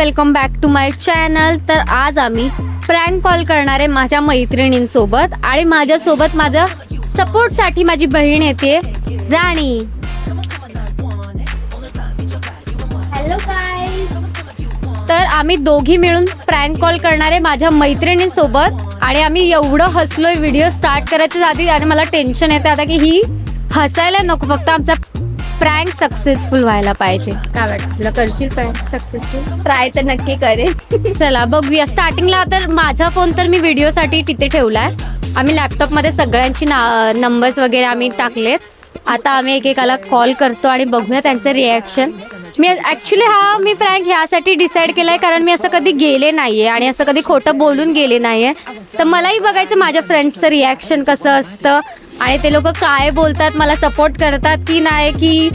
Welcome back to my channel. तर आज आम्ही प्रँक कॉल करणार आहे माझ्या मैत्रिणींसोबत आणि माझ्यासोबत माझ्या सपोर्टसाठी माझी बहीण येते राणी. Hello guys. तर आम्ही दोघी मिळून प्रँक कॉल करणार आहे माझ्या मैत्रिणींसोबत आणि आम्ही एवढं हसलोय व्हिडिओ स्टार्ट करायच्या आधी आणि मला टेन्शन येते आता की ही हसायला नको, फक्त आमचा प्रँक सक्सेसफुल व्हायला पाहिजे. काय वाटतं तुला, करशील प्रँक सक्सेसफुल? ट्राय तर नक्की करेन. चला बघूया. स्टार्टिंगला तर माझा फोन तर मी व्हिडिओसाठी तिथे ठेवलाय. आम्ही लॅपटॉपमध्ये सगळ्यांची नंबर्स वगैरे आम्ही टाकलेत. आता आम्ही एकेकाला कॉल करतो आणि बघूया त्यांचं रिॲक्शन. मी प्रँक ह्यासाठी डिसाईड केलाय कारण मी असं कधी गेले नाहीये आणि असं कधी खोटं बोलून गेले नाहीये. तर मलाही बघायचं माझ्या फ्रेंड्सचं रिॲक्शन कसं असतं आणि ते लोक काय बोलतात, मला सपोर्ट करतात की नाही, की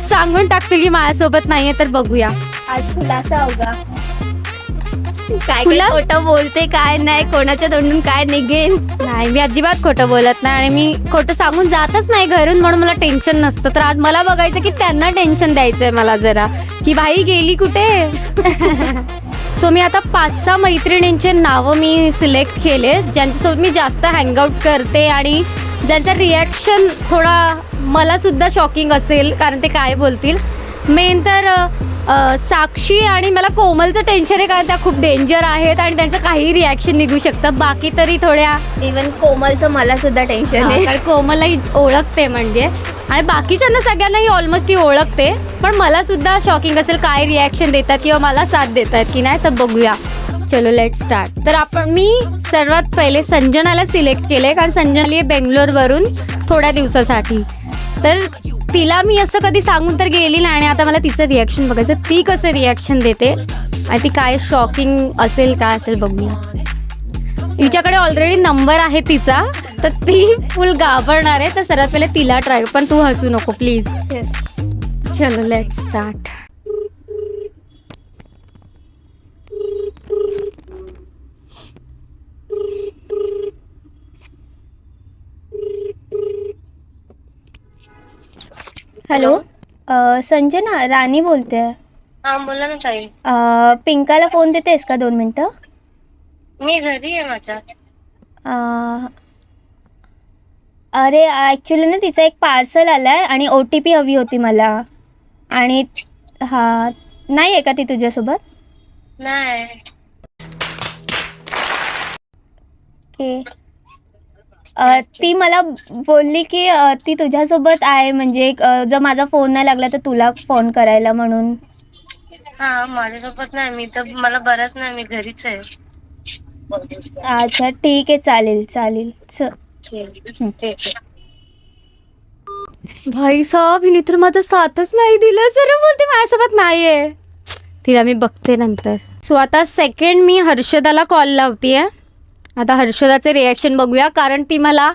सांगून टाकतील की माझ्यासोबत नाहीये. तर बघूया. आज खुलासा होगा. काय खुला? खोटं बोलते काय नाही, कोणाच्या तोंडून काय निघेल. नाही, मी अजिबात खोटं बोलत नाही आणि मी खोटं सांगून जातच नाही घरून, म्हणून मला टेन्शन नसतं. तर आज मला बघायचं की त्यांना टेन्शन द्यायचंय मला जरा, की बाई गेली कुठे. सो मी आता 5-6 मैत्रिणींचे नावं मी सिलेक्ट केले ज्यांच्यासोबत मी जास्त हँगआउट करते आणि ज्यांचं रिॲक्शन थोडा मला सुद्धा शॉकिंग असेल कारण ते काय बोलतील. मेन तर साक्षी आणि मला कोमलचं टेन्शन आहे कारण त्या खूप डेंजर आहेत आणि त्यांचं काही रिॲक्शन निघू शकतं. बाकी तरी थोड्या इवन कोमलचं मला सुद्धा टेन्शन आहे. कारण कोमललाही ओळखते म्हणजे, आणि बाकीच्यांना सगळ्यांनाही ऑलमोस्ट ही ओळखते. पण मला सुद्धा शॉकिंग असेल काय रिॲक्शन देतात किंवा मला साथ देतात की नाही. तर बघूया. चलो लेट स्टार्ट. तर मी सर्वात पहिले संजनाला सिलेक्ट केले कारण संजना आली आहे बेंगलोरवरून थोड्या दिवसासाठी. तर तिला मी असं कधी सांगून तर गेली नाही आणि आता मला तिचं रिॲक्शन बघायचं, ती कसं रिॲक्शन देते आणि ती काय शॉकिंग असेल काय असेल बघूया. तिच्याकडे ऑलरेडी नंबर आहे तिचा, तर ती फुल घाबरणार आहे. तर सर्वात पहिले तिला ट्राय, पण तू हसू नको प्लीज. चलो लेट स्टार्ट. हॅलो, संजना, राणी बोलते. हा बोला ना ताई. पिंकाला फोन देतेस का 2 मिनटं? मी घरी आहे माझ्या. अरे ॲक्च्युली ना तिचा एक पार्सल आलाय आणि OTP हवी होती मला. आणि हा, नाही आहे का ती तुझ्यासोबत? नाही. ओके. ती मला बोलली की ती तुझ्यासोबत आहे, म्हणजे जर माझा फोन नाही लागला तर तुला फोन करायला म्हणून. हा, माझ्यासोबत नाही. मी तर मला बरंच नाही, मी घरीच आहे. अच्छा ठीक आहे, चालेल चालेल. ठीक आहे. भाई साहब, हिने तर माझा साथच नाही दिला. जरा बोलते माझ्यासोबत नाहीये. तिला मी बघते नंतर. सो आता सेकंड मी हर्षदाला कॉल लावतीये. आता हर्षदाचे रिॲक्शन बघूया कारण ती मला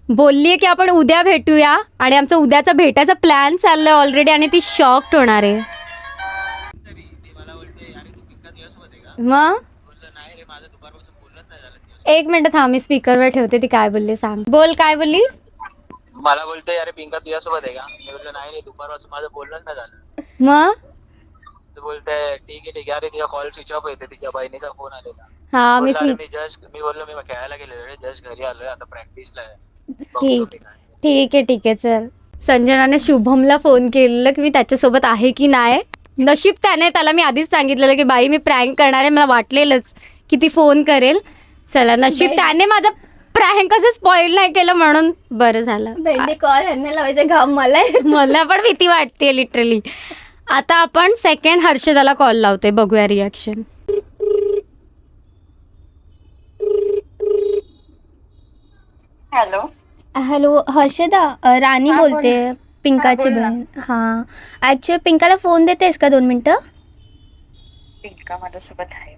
बोलली आहे की आपण उद्या भेटूया आणि आमचा उद्याचा भेटायचा प्लॅन चाललाय ऑलरेडी आणि ती शॉक्ड होणार आहे. मग एक मिनिट थांब, मी स्पीकरवर ठेवते. ती काय बोलली सांग. बोल, काय बोलली? मला बोलते अरे पिंका तुझ्यासोबत आहे का? मी बोललो नाही रे, दुपारपासून माझं बोलणंच नाही झालं. मग तू बोलते ठीक आहे अरे तिचा कॉल स्विच ऑफ येते, तिच्या बहिणीचा फोन आलेला. हा, मी बोललो मी खेळायला गेलेलो रे, जस्ट घरी आलोय, आता प्रॅक्टिसला आहे. ठीक आहे चल. संजनाने शुभमला फोन केलेला की मी त्याच्यासोबत आहे की नाही. नशीब त्याला मी आधीच सांगितलेलं की बाई मी प्रँक करणार आहे, मला वाटलेलंच की ती फोन करेल. चला, नशीब त्याने माझा प्रँक असं स्पॉइल नाही केलं म्हणून बरं झालं. कॉल ह्यांना लावायचं घाम मला. मला पण भीती वाटते लिटरली. आता आपण सेकंड हर्षदाला कॉल लावते, बघूया रिॲक्शन. हॅलो हर्षदा, राणी बोलते, पिंकाची बहीण. हां, ॲक्च्युली पिंकाला फोन देतेस का 2 मिनटं? पिंका माझ्यासोबत आहे.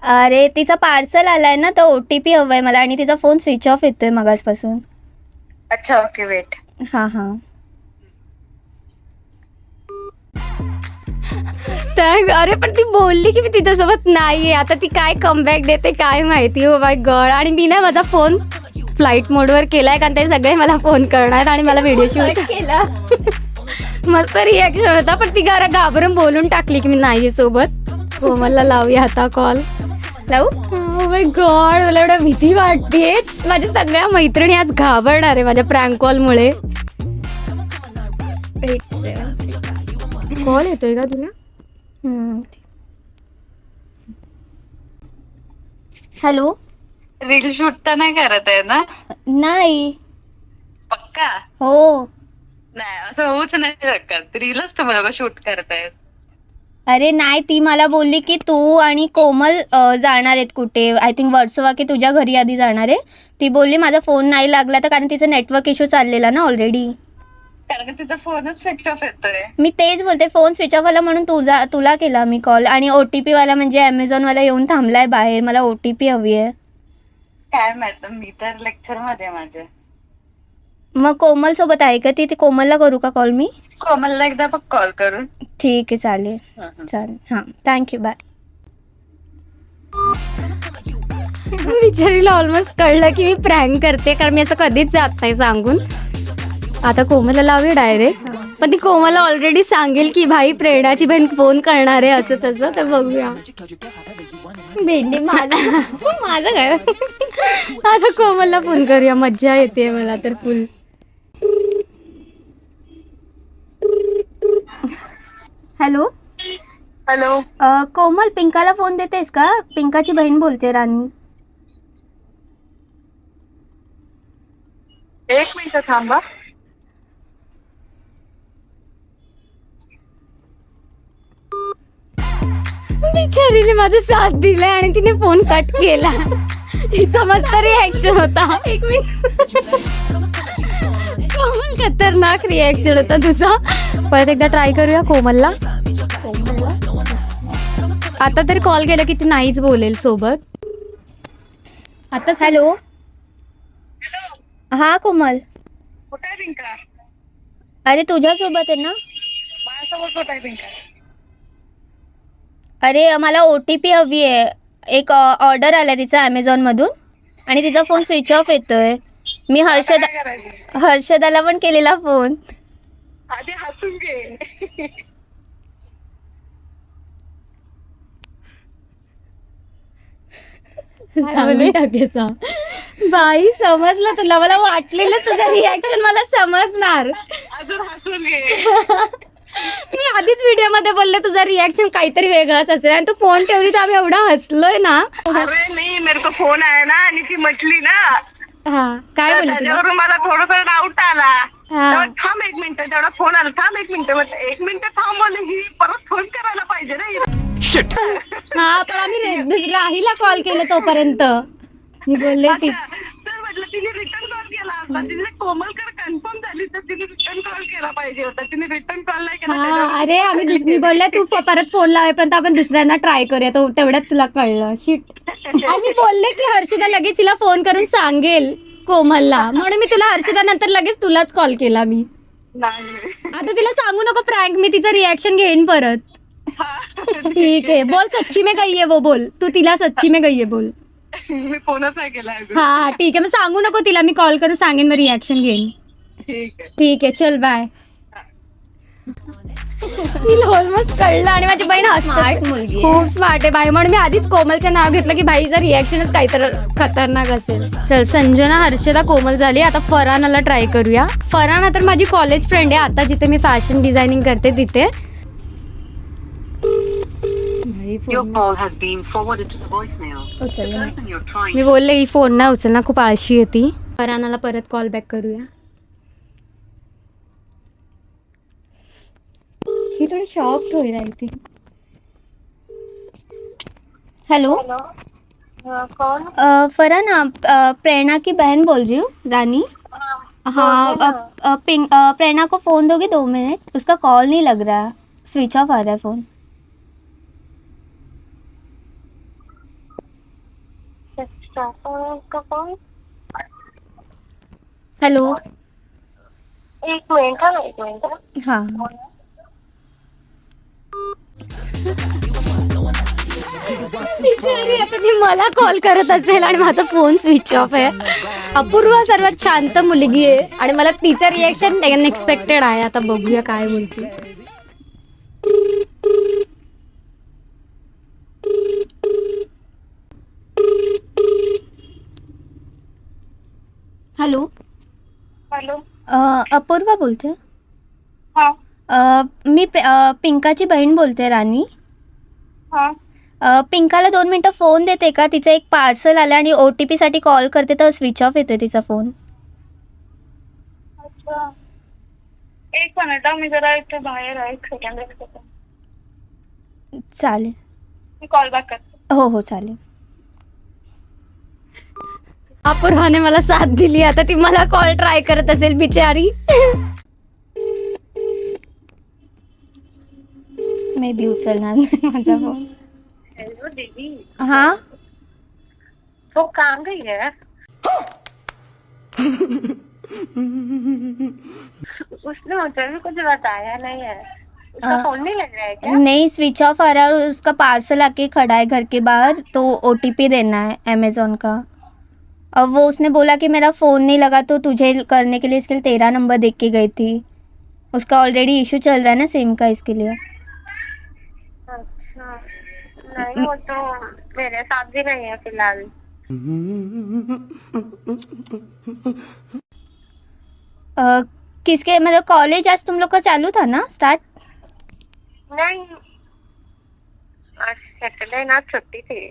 अरे तिचा पार्सल आलाय ना, तर OTP हवाय मला आणि तिचा फोन स्विच ऑफ येतोय मगासपासून. अच्छा ओके, वेट. हां. अरे पण ती बोलली की मी तिच्यासोबत नाहीये. आता ती काय कमबॅक देते काय माहिती. हो माय गॉड. आणि मी ना माझा फोन फ्लाईट मोडवर केलाय कारण ते सगळे मला फोन करणार आणि मला व्हिडिओ शूट केला. मस्त रिॲक्शन होता, पण ती घाबरून बोलून टाकली की मी नाहीये सोबत. कोमलला लावूया आता कॉल. लावू? ओ माय गॉड, मला एवढं भीती वाटते. माझ्या सगळ्या मैत्रिणी आज घाबरणार आहे माझ्या प्रँक कॉलमुळे. कॉल येतोय का तुला? हॅलो. रील शूट तर नाही करत आहे ना? नाही. पक्का? हो. नाही, असं होऊच नाही शकत. रीलच तुम्हाला शूट करतायत. अरे नाही, ती मला बोलली की तू आणि कोमल जाणार आहेत कुठे, आय थिंक वर्सोवा की तुझ्या घरी आधी जाणार आहे. ती बोलली माझा फोन नाही लागला तर, कारण तिचा नेटवर्क इश्यू चाललेला ना ऑलरेडी. कारण की तिचा फोनच स्विच ऑफ येतोय. मी तेच बोलते, फोन स्विच ऑफ आला म्हणून तुला केला मी कॉल. आणि OTP वाला म्हणजे ॲमेझॉनवाला येऊन थांबलाय बाहेर. मला OTP हवी आहे. काय माहित, मी तर लेक्चर मध्ये माझ्या. मग कोमल सोबत आहे का ती? कोमलला करू का कॉल मी? कोमलला एकदा बघ कॉल करून. ठीक आहे, चालेल. हां, थँक्यू, बाय. बिचारीला ऑलमोस्ट कळलं की मी प्रँक करते, कारण मी असं कधीच जात नाही सांगून. आता कोमलला लावूया डायरेक्ट. पण ती कोमलला ऑलरेडी सांगेल की भाई प्रेरणाची बहीण फोन करणार आहे असं तसं. तर बघूया. भेंडी माझं माझं काय. आता कोमलला फोन करूया, मज्जा येते मला तर फुल. हॅलो. हॅलो. कोमल, पिंकाला फोन देतेस का? पिंकाची बहीण बोलते, राणी. एक मिनिट थांबा. बिचारीने माझा साथ दिलाय आणि तिने फोन कट केला. हिचा मस्त रिॲक्शन होता. एक मिनिट. कोमल, खतरनाक रिॲक्शन होता तुझा. परत एकदा ट्राय करूया कोमलला. आता तरी कॉल केला की ती नाहीच बोलेल सोबत. आता हॅलो. हा कोमल. कुठे आहे पिंका? अरे तुझ्यासोबत आहे ना. माझ्यासोबत कुठे आहे पिंका? अरे मला OTP हवी आहे. एक ऑर्डर आला तिचा ॲमेझॉनमधून आणि तिचा फोन स्विच ऑफ येतोय. मी काय करायचं? हर्षदाला पण केलेला फोन. आधी हसून घे. सांगून टाकायचा. बाई, समजलं तुला. मला वाटलेलं तुझं रिॲक्शन मला समजणार. अजून हसून घे. मी आधीच व्हिडिओ मध्ये बोलले तुझा रिॲक्शन काहीतरी वेगळाच असेल. आणि तू फोन ठेवली तर आम्ही एवढा हसलोय ना. अरे नाही, मेरे को फोन आया ना आणि ती म्हटली ना, हा, काय तर बोलली तुला? त्याच्यावरून मला थोडासा डाऊट आला. हा. तेव्हा थांब एक मिनिट, तेवढा फोन आला. थांब एक मिनिट, म्हटलं 1 मिनिट थांब बोलले. ही परत फोन करायला पाहिजे ना. हा, पण आम्ही राहीला कॉल केला तोपर्यंत. मी बोलले ठीक. तर म्हटलं तिने रिटर्न कॉल केला असता. तिने कोमलकर कन्फर्म झाली तर तिने रिटर्न कॉल केला पाहिजे होता. तिने रिटर्न कॉल नाही केला. हा, अरे आम्ही मी बोलले तू परत फोन लावेपर्यंत आपण दुसऱ्यांना ट्राय करूया. तो तेवढ्यात तुला कळलं. शिट. आम्ही बोलले की हर्षदा लगेच तिला फोन करून सांगेल कोमलला, म्हणून मी तुला हर्षदा नंतर लगेच तुलाच कॉल केला मी. नाही. आता तिला सांगू नको प्रँक, मी तिचं रिॲक्शन घेईन परत. ठीक आहे, बोल सच्ची में गई है वो, बोल तू तिला सच्ची में गई है बोल. मी फोनच नाही केला अजून. हा ठीक आहे, मग सांगू नको तिला, मी कॉल करून सांगेन, मग रिॲक्शन घेईन. ठीक आहे. ठीक आहे, चल बाय. तिला ऑलमोस्ट कळलं आणि माझी बहीण स्मार्ट मुलगी आहे. खूप स्मार्ट आहे बाई, म्हणून मी आधीच कोमलचं नाव घेतलं की भाईचं रिॲक्शनच काहीतरी खतरनाक असेल. चल, संजना, हर्षदा, कोमल झाली. आता फरहानाला ट्राय करूया. फरहाना तर माझी कॉलेज फ्रेंड आहे, आता जिथे मी फॅशन डिझायनिंग करते तिथे. भाई, Your phone call has been forwarded to the voicemail. उचललं The नाही. person you're trying मी बोलले ही फोन नाही उचल ना, खूप आळशी आहे ती. फरहानाला परत कॉल बॅक करूया. ही थोडी शॉक होईल आय थिंक. हेलो. कौन? फरहाना, प्रेरणा की बहन बोल रही हूँ, रानी. हाँ, प्रेरणा को फ़ोन दोगे 2 मिनट? उसका कॉल नहीं लग रहा, स्विच ऑफ आ रहा है फ़ोन. का कौन? हेलो. एक मिनिट हा, एक मिनिट. हाँ. बिचारी, आता ती मला कॉल करत असेल आणि माझा फोन स्विच ऑफ आहे. अपूर्वा सर्वात शांत मुलगी आहे आणि मला तिचं रिॲक्शन अनएक्सपेक्टेड आहे. आता बघूया काय बोलते. Hello, hello. अपूर्वा बोलते. हा मी पिंकाची बहीण बोलते, राणी. हा. पिंकाला 2 मिनटं फोन देते का? तिचं एक पार्सल आलं आणि OTP साठी कॉल करते तर स्विच ऑफ येतोय तिचा फोन. अच्छा, एक मिनिट मी जरा इथे बाहेर आहे. एक सेकंड. चालेल. मी कॉल बॅक करते. हो हो चालेल. अपूर्वाने मला साथ दिली, आता ती मला कॉल ट्राय करत असेल बिचारी. मे बी उचलणार नाही माझा फोन. हेलो दीदी, हा, वो कहाँ गई है? उसने मुझे भी कुछ बताया नहीं है. उसका फोन नहीं लग रहा है क्या? नहीं, स्विच ऑफ आ रहा है और उसका पार्सल आके खड़ा है घर के बाहर, तो OTP देना है अमेज़ॉन का. अब वो उसने बोला कि मेरा फ़ोन नहीं लगा तो तुझे करने के लिए इसके लिए तेरा नंबर देख के गई थी. उसका ऑलरेडी इशू चल रहा है ना सिम का, इसके लिए. अच्छा, नहीं वो तो मेरे साथ भी नहीं है फिलहाल. किसके मतलब कॉलेज आज तुम लोग का चालू था ना स्टार्ट? नहीं, आज सैटरडे ना, छुट्टी थी.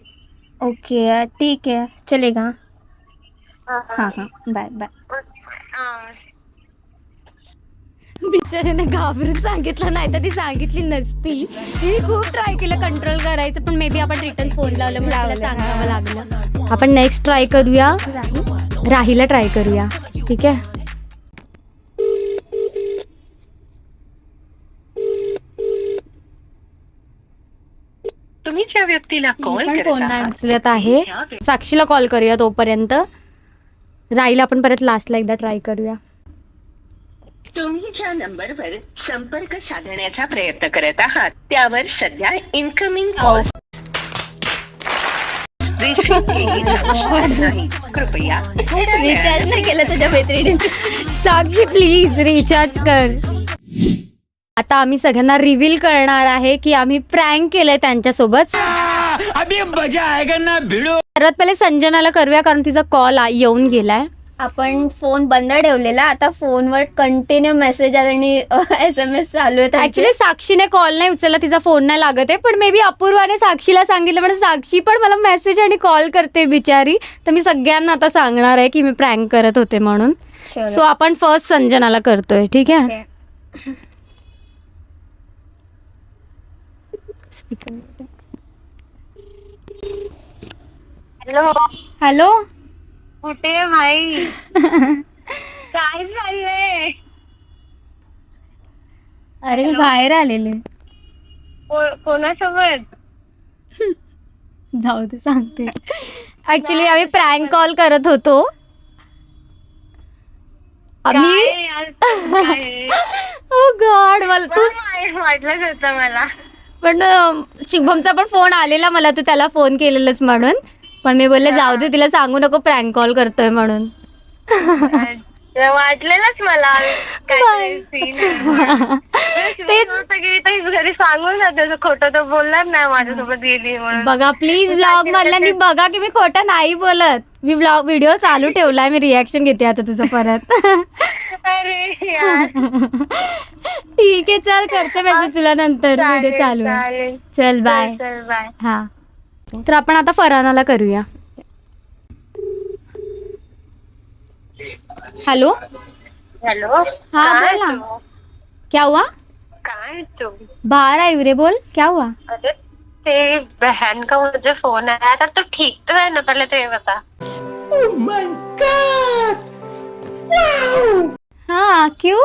ओके ठीक है, चलेगा. हाँ. हाँ हाँ, बाय बाय. हाँ. बिचारीने घाबरून सांगितलं, नाही तर ती सांगितली नसती. तिने खूप ट्राय केलं कंट्रोल करायचं, पण मे बी आपण रिटर्न फोन लावल्यामुळे तिला सांगावं लागलं. आपण नेक्स्ट ट्राय करूया, राहीला ट्राय करूया. ठीक आहे. तुम्ही ज्या व्यक्तीला कॉल पण करत फोन नाही आहात उचलत आहे. साक्षीला कॉल करूया तोपर्यंत. राहीला आपण परत लास्टला एकदा ट्राय करूया. तुम्ही ज्या नंबरवर संपर्क साधण्याचा प्रयत्न करत आहात त्यावर सध्या इनकमिंग कॉल रिसीव्ह केली जाऊ शकत नाही. कृपया थोड्या वेळाने रिचार्ज नाही केलं तुझ्या मैत्रिणीने. साक्षी प्लीज रिचार्ज कर. आता आम्ही सगळ्यांना रिव्हील करणार आहे की आम्ही प्रँक केलंय त्यांच्यासोबत. सर्वात पहिले संजनाला करूया, कारण तिचा कॉल येऊन गेलाय. आपण फोन बंद ठेवलेला, आता फोनवर कंटिन्यू मेसेज आणि SMS चालू आहेत. ऍक्च्युली साक्षीने कॉल नाही उचलला, तिचा फोन नाही लागत आहे. पण मे बी अपूर्वाने साक्षीला सांगितलं, म्हणजे साक्षी पण मला मेसेज आणि कॉल करते बिचारी. तर मी सगळ्यांना आता सांगणार आहे की मी प्रँक करत होते म्हणून. सो आपण फर्स्ट संजनाला करतोय. ठीक आहे. हॅलो. हॅलो. कुठे आहे भाई? काय चाललंय? अरे मी बाहेर आलेले. कोणासोबत? जाऊ दे, सांगते. ऍक्च्युली आम्ही प्रँक कॉल करत होतो. आम्ही काय यार, काय? ओ गॉड, मला तू वाटलंच होतं मला. पण शुभमचा पण फोन आलेला मला, तू त्याला फोन केलेलंच म्हणून. पण मी बोलले जाऊ दे, तिला सांगू नको प्रँक कॉल करतोय म्हणून. वाटलेलंच मला काहीतरी scene आहे म्हणून. तेच होतं की इथं घरी सांगून जाते, खोटं तर बोलणार नाही माझ्यासोबत गेली म्हणून. बघा प्लीज, ब्लॉग मधल्यांनी बघा की मी खोटं नाही बोलत. मी व्हिडिओ चालू ठेवलाय, मी रिॲक्शन घेते आता तुझं परत. अरे यार. ठीक आहे, चल करते मेसेज तुला नंतर. व्हिडिओ चालू आहे. चालेल. चल बाय. चल बाय. हा, तर आपण आता फरहानाला करूया. हेलो. हेलो. हाँ, कहाँ है बोला. तू? क्या हुआ? कहाँ है तू? बाहर आई रे, बोल क्या हुआ? अरे तेरी बहन का मुझे फोन आया था. तो ठीक तो है ना, पहले तो ये बता. हाँ, क्यों?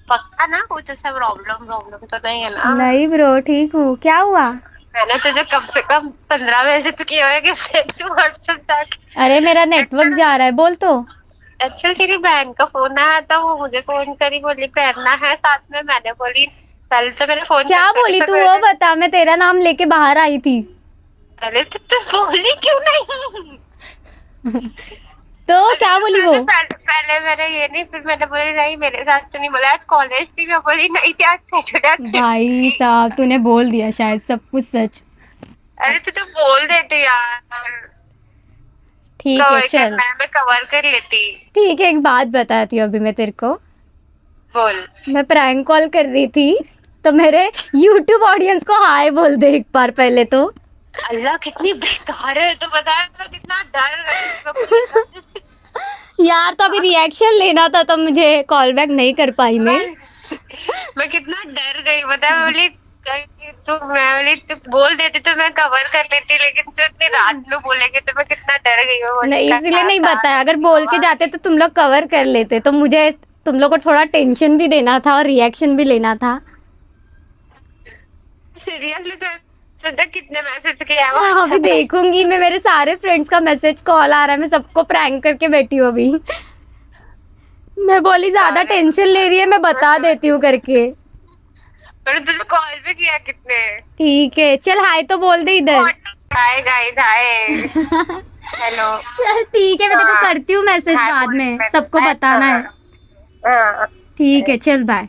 पक्का ना कुछ ऐसा प्रॉब्लम तो नहीं है ना? नहीं ब्रो, ठीक हूँ. क्या हुआ? मैंने तुझे कम से कम 15 मैसेज किए होंगे तू व्हाट्सएप जाके. अरे मेरा नेटवर्क जा रहा है, बोल तो. एक्चुअली तेरी बहन का फोन आया था, वो मुझे फोन करी, बोली प्रेरणा है साथ में. मैंने बोली पहले तो मेरे फोन. क्या बोली तू, वो बता. मैं तेरा नाम लेके बाहर आई थी. अरे तो बोली क्यों नहीं? तो क्या बोली वो? पहले मैंने ये नहीं, फिर मैंने बोली नहीं मेरे साथ तो नहीं. बोला आज कॉलेज थी. मैं बोली नहीं थी, आज सैटरडे. भाई साहब, तूने बोल दिया शायद सब कुछ सच. अरे तू तो बोल देते यार. ठीक है चल, मैं कवर कर लेती। ठीक है, एक बात बताती हूँ अभी मैं तेरे को। बोल। मैं प्रैंक कॉल कर रही थी, तो मेरे YouTube ऑडियंस को हाय बोल दे एक बार पहले तो। अल्लाह कितनी बेकार है, तो बताया मैं कितना डर गई। यार तो अभी रिएक्शन लेना था, तो मुझे कॉल बैक नहीं कर पाई मैं कितना डर गई बताया। मैं बोली तू बोल देती तो मैं कवर कर लेती, लेकिन तू इतनी रात में बोलेगी तो मैं कितना डर गई। मैं बोली, नहीं, क्या इसलिए नहीं था? बताया। अगर बोल के जाते तो तुम लोग कवर कर लेते, तो मुझे तुम लोग को थोड़ा टेंशन भी देना था और रिएक्शन भी लेना था। सीरियसली सर कितने मैसेज किया है हाँ, अभी देखूंगी मैं। मेरे सारे फ्रेंड्स का मैसेज कॉल आ रहा है, मैं सबको प्रैंक करके बैठी हूँ अभी। मैं बोली ज्यादा टेंशन ले रही है, मैं बता देती हूँ करके। मैंने तुझे कॉल भी किया कितने। ठीक है चल, हाय तो बोल दे इधर। Hi guys, hi hello. चल ठीक है, मैं तेरे को करती हूँ मैसेज बाद में, सबको बताना है। ठीक आहे चल बाय.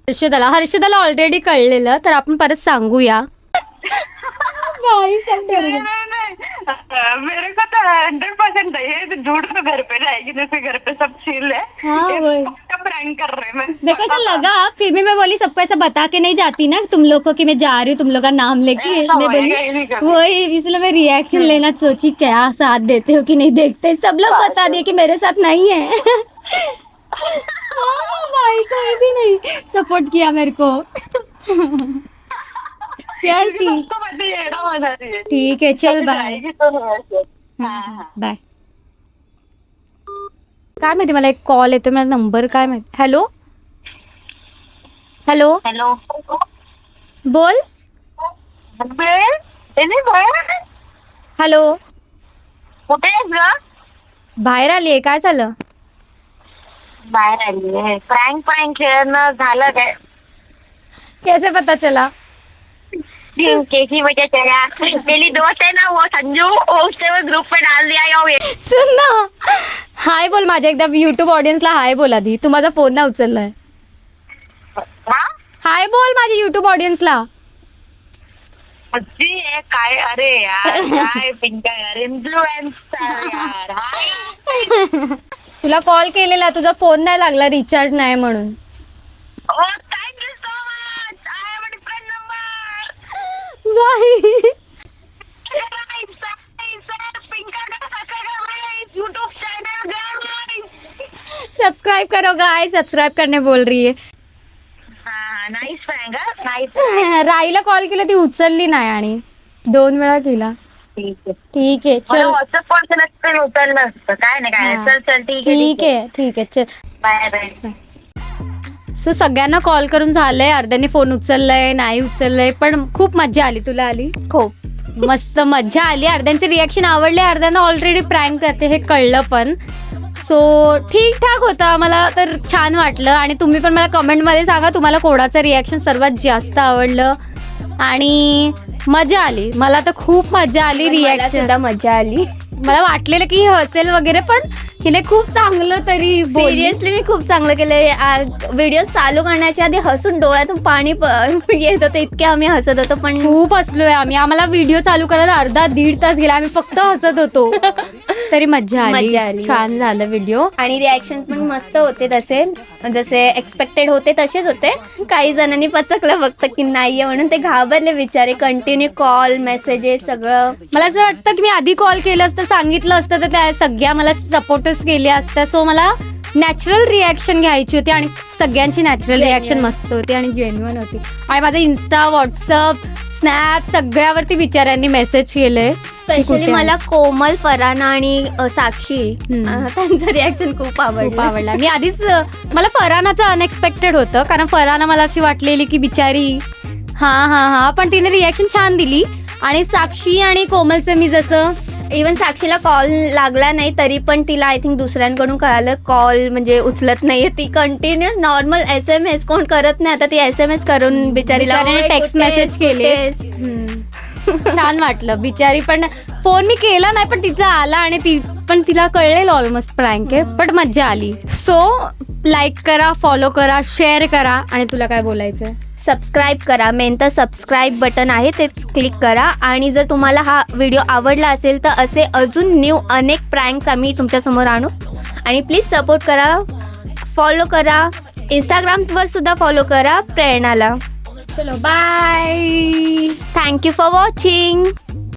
हर्षदाला ऑलरेडी कळलेलं, तर आपण परत सांगूया. मेरे को तो 100% है, ये तो झूठ तो घर पे जाएगी, जैसे घर पे सब सील है। हाँ, ये वही। पक्का प्रैंक कर रहे हैं। मेरे को ऐसा लगा, फिर भी मैं बोली सबको ऐसा बता के नहीं जाती ना तुम लोग को कि मैं जा रही हूँ तुम लोग का नाम लेके. मैं बोली वही, इसलिए मैं रिएक्शन लेना सोची क्या साथ देते हो कि नहीं देखते. सब लोग बता दिए कि मेरे साथ नहीं है. हाँ, भाई कोई भी नहीं सपोर्ट किया मेरे को. चल ठीक है चल बाय. बाय. काय माहिती, मला एक कॉल येतो, मला नंबर काय माहिती. हॅलो हॅलो हेलो बोल. हॅलो, कुठे आहेस ग? बाहेर आली आहे, काय झालं? बाहेर आली आहे. प्रँक खेळणं झालं काय? कैसे पता चला? कैसी वजह चला? मेरी दोस्त है ना वो संजू, उसने वो ग्रुप पे डाल दिया ये. सुन ना, हाय बोल माझ्या एकदा युट्यूब ऑडियन्सला हाय बोल आधी. तू माझा फोन नाही उचललाय. हाय बोल माझ्या युट्यूब ऑडियन्सला. जी है काय? अरे यार काय पिंका यार, इन्फ्लुएन्सर यार. हाय. तुला कॉल केलेला, तुझा फोन नाही लागला, रिचार्ज नाही म्हणून. Oh thank you so much. I have a different number. Bye YouTube channel subscribe करो गाइस, सब्सक्राइब करने बोल रही है. हाँ नाइस प्रँक, नाइस. राईला कॉल केला, ती उचलली नाही आणि 2 वेळा केला. ठीक आहे चल. व्हॉट्सअप कॉल नसतं, उचललं असतं. काय नाही काय. चल चल ठीक आहे. ठीक आहे चल बाय बाय. सो सगळ्यांना कॉल करून झालंय, अर्ध्याने फोन उचललाय, नाही उचललंय, पण खूप मज्जा आली. तुला आली? खूप मस्त मज्जा आली. अर्ध्यांचे रिॲक्शन आवडले, अर्ध्यांना ऑलरेडी प्रँक करते हे कळलं पण. सो ठीकठाक होता, मला तर छान वाटलं. आणि तुम्ही पण मला कमेंटमध्ये सांगा तुम्हाला कोणाचं रिॲक्शन सर्वात जास्त आवडलं. आणि मजा आली, मला तर खूप मजा आली. रिॲक्शन मजा आली. मला वाटलेलं की हसेल वगैरे, पण हिने खूप चांगलं तरी सिरियसली मी खूप चांगलं केलं. व्हिडिओ चालू करण्याच्या आधी हसून डोळ्यातून पाणी येत होतं, इतके आम्ही हसत होतो. पण खूप हसलोय आम्ही. आम्हाला व्हिडिओ चालू करायला अर्धा 1.5 तास गेला, आम्ही फक्त हसत होतो. तरी मज्जा आली. छान झालं व्हिडिओ. आणि रिॲक्शन पण मस्त होते, तसे जसे एक्सपेक्टेड होते तसेच होते. काही जणांनी पचकलं फक्त की नाहीये म्हणून, ते घाबरले बिचारे. कंटिन्यू कॉल मेसेजेस सगळं. मला असं वाटतं की मी आधी कॉल केलं असतं, सांगितलं असतं, तर त्या सगळ्या मला सपोर्टच केल्या असत्या. सो मला नॅचरल रिॲक्शन घ्यायची होती आणि सगळ्यांची नॅचरल रिॲक्शन मस्त होती आणि जेन्युइन होती. आणि माझं इन्स्टा, व्हॉट्सअप, स्नॅप सगळ्यावरती बिचाऱ्यांनी मेसेज केले. स्पेशली मला कोमल, फराना आणि साक्षी त्यांचं रिॲक्शन खूप आवडला. मी आधीच मला फरानाचं अनएक्सपेक्टेड होतं, कारण फराना मला अशी वाटलेली की बिचारी हा, पण तिने रिॲक्शन छान दिली. आणि साक्षी आणि कोमलचं मी जसं इवन साक्षीला कॉल लागला नाही तरी पण तिला आय थिंक दुसऱ्यांकडून कळालं कॉल म्हणजे उचलत नाहीये. ती कंटिन्यू नॉर्मल SMS कोण करत नाही, आता ती SMS करून बिचारीला टेक्स्ट मेसेज केले. छान वाटलं. बिचारी पण फोन मी केला नाही, पण तिचा आला आणि तिला कळलेलं ऑलमोस्ट प्रँक आहे, पण मज्जा आली. सो लाईक करा, फॉलो करा, शेअर करा. आणि तुला काय बोलायचंय? सबस्क्राईब करा. मेन तर सबस्क्राईब बटन आहे ते क्लिक करा. आणि जर तुम्हाला हा व्हिडिओ आवडला असेल तर असे अजून न्यू अनेक प्रँक्स आम्ही तुमच्यासमोर आणू. आणि प्लीज सपोर्ट करा, फॉलो करा, इंस्टाग्रामवर सुद्धा फॉलो करा प्रेरणाला. चलो बाय. Thank you for watching.